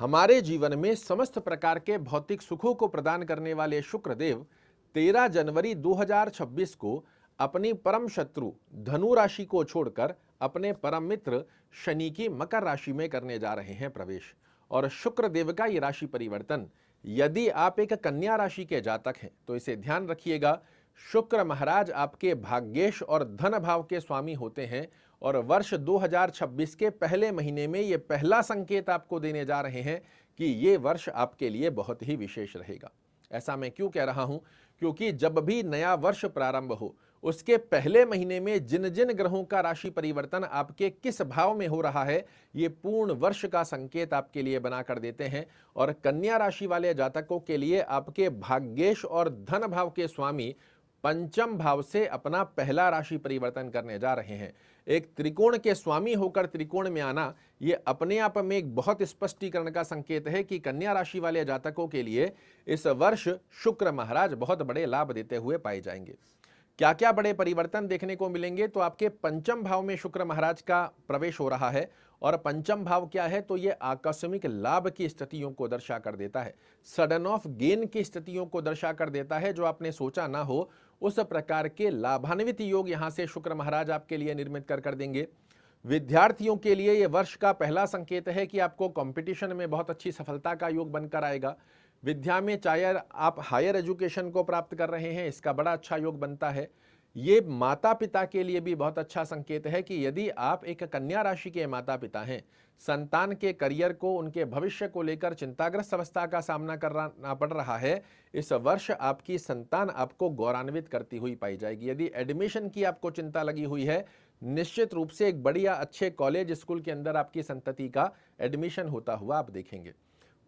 हमारे जीवन में समस्त प्रकार के भौतिक सुखों को प्रदान करने वाले शुक्र देव 13 जनवरी 2026 को अपनी परम शत्रु धनु राशि को छोड़कर अपने परम मित्र शनि की मकर राशि में करने जा रहे हैं प्रवेश। और शुक्र देव का ये राशि परिवर्तन, यदि आप एक कन्या राशि के जातक हैं तो इसे ध्यान रखिएगा। शुक्र महाराज आपके भाग्येश और धन भाव के स्वामी होते हैं और वर्ष 2026 के पहले महीने में ये पहला संकेत आपको देने जा रहे हैं कि ये वर्ष आपके लिए बहुत ही विशेष रहेगा। ऐसा मैं क्यों कह रहा हूं? क्योंकि जब भी नया वर्ष प्रारंभ हो उसके पहले महीने में जिन जिन ग्रहों का राशि परिवर्तन आपके किस भाव में हो रहा है, ये पूर्ण वर्ष का संकेत आपके लिए बना कर देते हैं। और कन्या राशि वाले जातकों के लिए आपके भाग्येश और धन भाव के स्वामी पंचम भाव से अपना पहला राशि परिवर्तन करने जा रहे हैं। एक त्रिकोण के स्वामी होकर त्रिकोण में आना, ये अपने आप में एक बहुत स्पष्टीकरण का संकेत है कि कन्या राशि वाले जातकों के लिए इस वर्ष शुक्र महाराज बहुत बड़े लाभ देते हुए पाए जाएंगे। क्या क्या बड़े परिवर्तन देखने को मिलेंगे? तो आपके पंचम भाव में शुक्र महाराज का प्रवेश हो रहा है। और पंचम भाव क्या है? तो ये आकस्मिक लाभ की स्थितियों को दर्शा कर देता है, सडन ऑफ गेन की स्थितियों को दर्शा कर देता है। जो आपने सोचा ना हो उस प्रकार के लाभान्वित योग यहां से शुक्र महाराज आपके लिए निर्मित कर देंगे। विद्यार्थियों के लिए यह वर्ष का पहला संकेत है कि आपको कंपटीशन में बहुत अच्छी सफलता का योग बनकर आएगा। विद्या में चाहे आप हायर एजुकेशन को प्राप्त कर रहे हैं, इसका बड़ा अच्छा योग बनता है। ये माता पिता के लिए भी बहुत अच्छा संकेत है कि यदि आप एक कन्या राशि के माता पिता हैं, संतान के करियर को, उनके भविष्य को लेकर चिंताग्रस्त अवस्था का सामना करना पड़ रहा है, इस वर्ष आपकी संतान आपको गौरवान्वित करती हुई पाई जाएगी। यदि एडमिशन की आपको चिंता लगी हुई है, निश्चित रूप से एक बढ़िया अच्छे कॉलेज स्कूल के अंदर आपकी संतति का एडमिशन होता हुआ आप देखेंगे।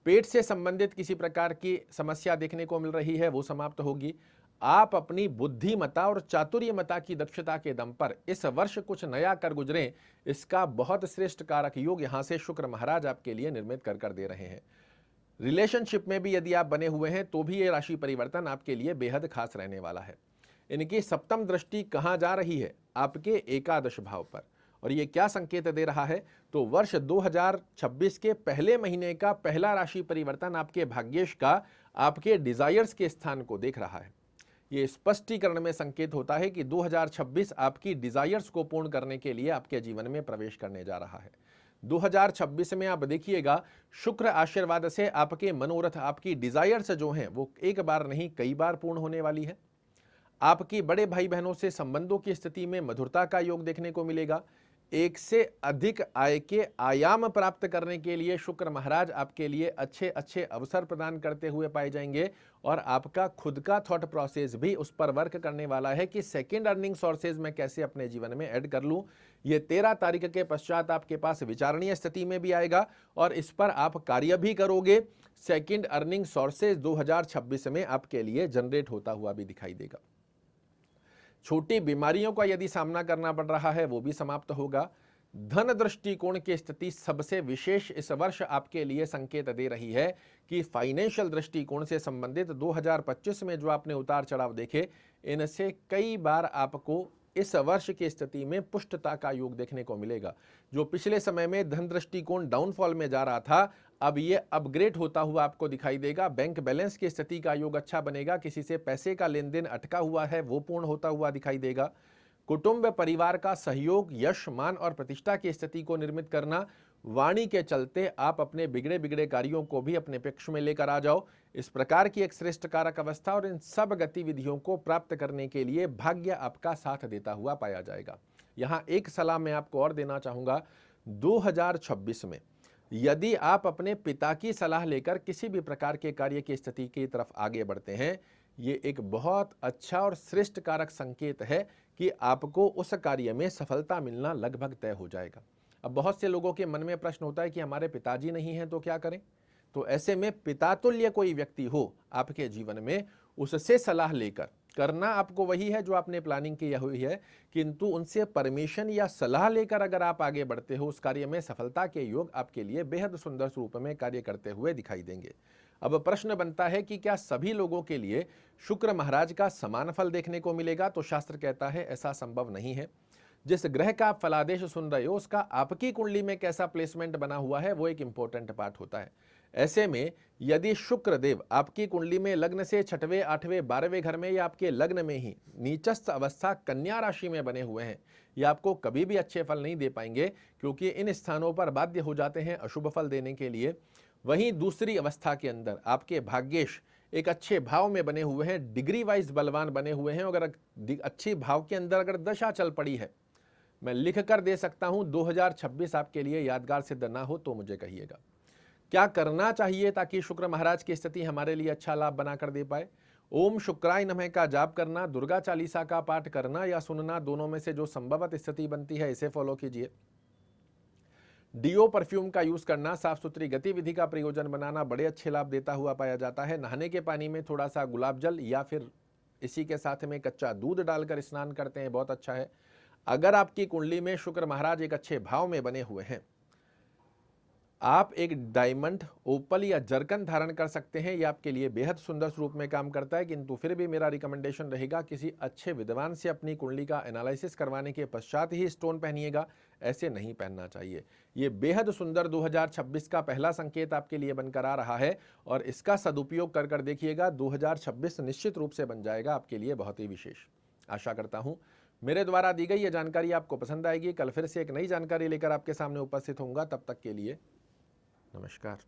पेट से संबंधित किसी प्रकार की समस्या देखने को मिल रही है, वो समाप्त होगी। आप अपनी बुद्धिमता और चातुर्यमता की दक्षता के दम पर इस वर्ष कुछ नया कर गुजरें, इसका बहुत श्रेष्ठ कारक योग यहां से शुक्र महाराज आपके लिए निर्मित कर दे रहे हैं। रिलेशनशिप में भी यदि आप बने हुए हैं तो भी ये राशि परिवर्तन आपके लिए बेहद खास रहने वाला है। इनकी सप्तम दृष्टि कहां जा रही है? आपके एकादश भाव पर। और ये क्या संकेत दे रहा है? तो वर्ष 2026 के पहले महीने का पहला राशि परिवर्तन आपके भाग्येश का आपके डिजायर्स के स्थान को देख रहा है। ये स्पष्टीकरण में संकेत होता है कि 2026 आपकी डिजायर्स को पूर्ण करने के लिए आपके जीवन में प्रवेश करने जा रहा है। 2026 में आप देखिएगा, शुक्र आशीर्वाद से आपके मनोरथ, आपकी डिजायर्स जो हैं वो एक बार नहीं कई बार पूर्ण होने वाली है। आपकी बड़े भाई बहनों से संबंधों की स्थिति में मधुरता का योग देखने को मिलेगा। एक से अधिक आय के आयाम प्राप्त करने के लिए शुक्र महाराज आपके लिए अच्छे अच्छे अवसर प्रदान करते हुए पाए जाएंगे। और आपका खुद का थॉट प्रोसेस भी उस पर वर्क करने वाला है कि सेकंड अर्निंग सोर्सेज मैं कैसे अपने जीवन में ऐड कर लूं। ये 13 तारीख के पश्चात आपके पास विचारणीय स्थिति में भी आएगा और इस पर आप कार्य भी करोगे। सेकंड अर्निंग सोर्सेज 2026 में आपके लिए जनरेट होता हुआ भी दिखाई देगा। छोटी बीमारियों का यदि सामना करना पड़ रहा है वो भी समाप्त होगा। धन दृष्टिकोण की स्थिति सबसे विशेष इस वर्ष आपके लिए संकेत दे रही है कि फाइनेंशियल दृष्टिकोण से संबंधित 2025 में जो आपने उतार चढ़ाव देखे, इनसे कई बार आपको इस वर्ष की स्थिति में पुष्टता का योग देखने को मिलेगा। जो पिछले समय में धन दृष्टिकोण डाउनफॉल में जा रहा था, अब ये अपग्रेड होता हुआ आपको दिखाई देगा। बैंक बैलेंस की स्थिति का योग अच्छा बनेगा। किसी से पैसे का लेन देन अटका हुआ है वो पूर्ण होता हुआ दिखाई देगा। कुटुंब परिवार का सहयोग, यश, मान और प्रतिष्ठा की स्थिति को निर्मित करना। वाणी के चलते आप अपने बिगड़े बिगड़े कार्यों को भी अपने पक्ष में लेकर आ जाओ। इस प्रकार की एक श्रेष्ठ कारक अवस्था और इन सब गतिविधियों को प्राप्त करने के लिए भाग्य आपका साथ देता हुआ पाया जाएगा। यहाँ एक सलाह मैं आपको और देना चाहूँगा, 2026 में यदि आप अपने पिता की सलाह लेकर किसी भी प्रकार के कार्य की स्थिति की तरफ आगे बढ़ते हैं, ये एक बहुत अच्छा और श्रेष्ठ कारक संकेत है कि आपको उस कार्य में सफलता मिलना लगभग तय हो जाएगा। अब बहुत से लोगों के मन में प्रश्न होता है कि हमारे पिताजी नहीं हैं तो क्या करें? तो ऐसे में पितातुल्य कोई व्यक्ति हो आपके जीवन में, उससे सलाह लेकर करना आपको वही है जो आपने प्लानिंग की हुई है, किंतु उनसे परमिशन या सलाह लेकर अगर आप आगे बढ़ते हो, उस कार्य में सफलता के योग आपके लिए बेहद सुंदर रूप में कार्य करते हुए दिखाई देंगे। अब प्रश्न बनता है कि क्या सभी लोगों के लिए शुक्र महाराज का समान फल देखने को मिलेगा? तो शास्त्र कहता है ऐसा संभव नहीं है। जिस ग्रह का आप फलादेश सुन रहे हो उसका आपकी कुंडली में कैसा प्लेसमेंट बना हुआ है वो एक इंपॉर्टेंट पार्ट होता है। ऐसे में यदि शुक्र देव आपकी कुंडली में लग्न से 6वें, 8वें, 12वें घर में या आपके लग्न में ही नीचस्थ अवस्था कन्या राशि में बने हुए हैं, ये आपको कभी भी अच्छे फल नहीं दे पाएंगे, क्योंकि इन स्थानों पर बाध्य हो जाते हैं अशुभ फल देने के लिए। वहीं दूसरी अवस्था के अंदर आपके भाग्येश एक अच्छे भाव में बने हुए हैं, डिग्री वाइज बलवान बने हुए हैं। अगर अच्छी भाव के अंदर अगर दशा चल पड़ी है, मैं लिख कर दे सकता हूं 2026 आपके लिए यादगार सिद्ध ना हो तो मुझे कहिएगा। क्या करना चाहिए ताकि शुक्र महाराज की स्थिति हमारे लिए अच्छा लाभ बनाकर दे पाए? ओम शुक्राय नमः का जाप करना, दुर्गा चालीसा का पाठ करना या सुनना, दोनों में से जो संभवत स्थिति बनती है इसे फॉलो कीजिए। डीओ परफ्यूम का यूज करना, साफ सुथरी गतिविधि का प्रयोजन बनाना बड़े अच्छे लाभ देता हुआ पाया जाता है। नहाने के पानी में थोड़ा सा गुलाब जल या फिर इसी के साथ में कच्चा दूध डालकर स्नान करते हैं, बहुत अच्छा है। अगर आपकी कुंडली में शुक्र महाराज एक अच्छे भाव में बने हुए हैं, आप एक डायमंड, ओपल या जरकन धारण कर सकते हैं। ये आपके लिए बेहद सुंदर स्वरूप में काम करता है, किंतु फिर भी मेरा रिकमेंडेशन रहेगा किसी अच्छे विद्वान से अपनी कुंडली का एनालिसिस करवाने के पश्चात ही स्टोन पहनिएगा, ऐसे नहीं पहनना चाहिए। ये बेहद सुंदर 2026 का पहला संकेत आपके लिए बनकर आ रहा है और इसका सदुपयोग कर कर देखिएगा, 2026 निश्चित रूप से बन जाएगा आपके लिए बहुत ही विशेष। आशा करता हूं मेरे द्वारा दी गई ये जानकारी आपको पसंद आएगी। कल फिर से एक नई जानकारी लेकर आपके सामने उपस्थित होऊंगा, तब तक के लिए नमस्कार।